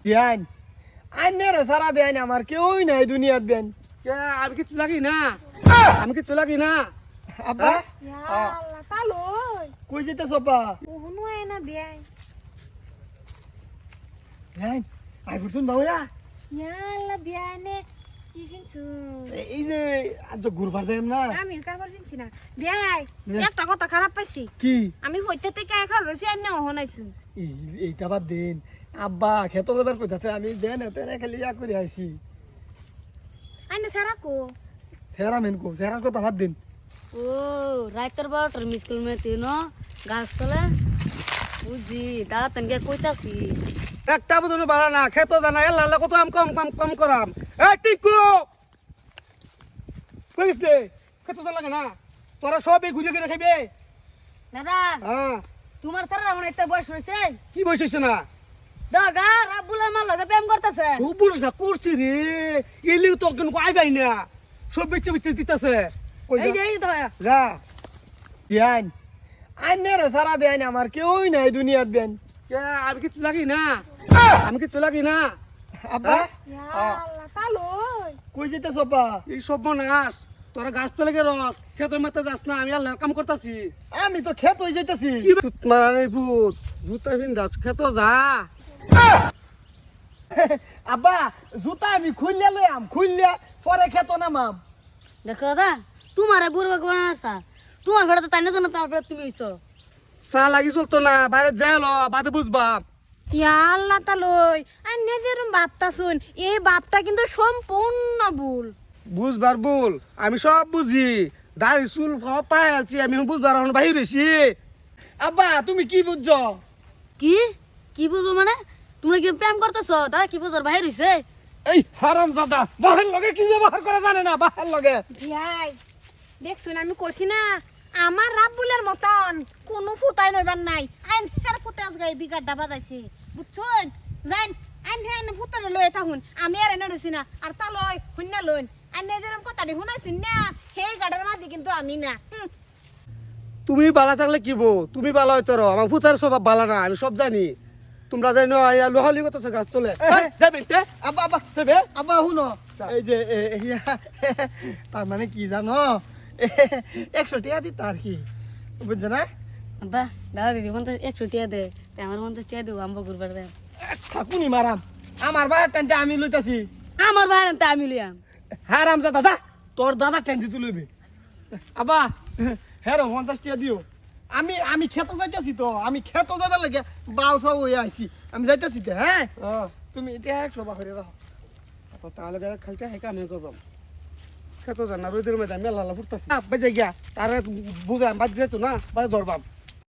বিয়ান আইনের সারা বিয়ান আমার কেউই নাই দুনিয়াত বিয়ান। আমি কিছু লাগি না, আমি কিছু লাগি না। আব্বা Yalla, taloi. কই যেতেছ আপা? Uhunu ay na biay. Beant I ফুরছুন বাউয়া Yalla, biay ne. Chicken su. এই যে আজ ঘুরবার যাইম না। আমি কাবার চিনছি না। বিয়াই, না। একটা কথা খারাপ পাইছি। কি আমি হইতে থেকে এখন রসি আর না হনাইছুন। এইটা বাদ দিন, আব্বা খেত যাবার কইতাছে আমি দেন তেরে খালি ইয়া করে আইছি। আইনে সারা কো। সেরা মেনকো সেরার কথা বাদ দিন। ও রাইতের 12টার মিস কল মে তিনো গাছ তলে বুঝি দাদা তনকে কইতাছি একটা বুঝলো বাড়া না, খেতো জানা এল্লা কত আম কম কম কম করাম। টিকু কইস দে, খেতো জানা লাগে না, তোরা সবই ঘুরে ঘুরে খাইবে। দাদা হ্যাঁ তোমার স্যার আমার একটা বয়স হইছে কি বসেছে না, দাগা রাব্বুল আমার লগে প্রেম করতেছে সব বলিস না করছি রে, এলিও তো কেন আইবাই না, সব বেচে বেচে দিতেছে। এই যে এই ধয়া যা বিয়ান আইনের সারা বিয়ান আমার কেউই নাই দুনিয়াত বিয়ান। আমি কিছু লাগি না, আমি কিছু লাগি না। আব্বা Yalla, taloi. কই যেতেছ আপা? এই সব নাশ, তোরা গাছ তলে গে রস, খেতের মাথা যাস না, আমি আল্লাহর কাম করতেছি। আমি তো খেত হয়ে যাইতেছি। কি মারানি ভূত, জুতা বিন্দাস খেতো যা। আব্বা জুতা আমি খুললে লইয়াম, খুললে পরে খেত নামাম। দেখো দাদা তোমারে বুড়বা কোনাসা তোমার ফেড়াতে তাই না জানো তারপরে তুমি হইছো চা লাগি চলতো না, বাইরে যাই লো বাদে বুঝবা। Yalla, taloi. আইনে যেরম বাপটা শুন, এই বাপটা কিন্তু সম্পূর্ণ ভুল। বুঝবার ভুল, আমি সব বুঝি, দাড়ি চুল সব পাই আছি, আমি বুঝবার এখন বাহির হয়েছি। আব্বা তুমি কি বুঝছো? কি কি বুঝবো মানে তোমরা কি প্রেম করতেছো দাদা কি বুঝার বাহির হইছে এই হারাম দাদা বাহার লগে কি ব্যবহার করে জানে না, বাহার লগে। বিয়াই, দেখছুন আমি কইছি না, আমার রাব্বুলের মতন কোনো ফুতাই নইবার নাই। আইন কার ফুতে আজ গাই বিগাড়টা বাজাইছে, বুঝছুন? জান আইন হে আইন ফুতারে লয়ে থাকুন, আমি আর এনে রইছি না। আর তা লয় হুন্না লইন, আইন যেরকম কথাটি শুনাইছুন না, সেই গাড়ার মাঝে কিন্তু আমি না। তুমি বালা থাকলে কি বো, তুমি বালা হইতো রো, আমার ভূতার স্বভাব বালা না, আমি সব জানি। তোমরা জানো লোহালি কত গাছ তোলে যাবে আব্বা আব্বা যাবে। আব্বা শুনো, এই যে তার মানে কি জানো, 100 টাকা দিত আর কি, বুঝছো না? আব্বা দাদা দিদি মন তো 100 টাকা দে তাই আমার মন তো টাকা দেবো আম্বা ঘুরবার দে থাকুনি মারাম, আমার বাবার টানতে আমি লইতাছি। আমার ভাই আনতে আমি লিয়াম হারাম দাদা যা, তোর দাদা টানতে তুই লইবি। আব্বা হ্যাঁ 50 টাকা দিও। আমি আমি খেতে যাইতেছি তো, আমি খেতে যাবার লাগে বাউ সাউ হয়ে আইছি, আমি যাইতেছি তো। হ্যাঁ তুমি এটা 100 বাকরে রাখো। তাহলে খালতে হেকা আমি করবাম, খেতো জানা রোদের মধ্যে আমি আল্লাহ ফুটতাছি। বেজে গিয়া তারা বুঝাম বাদ যেত না, বাদ ধরবাম।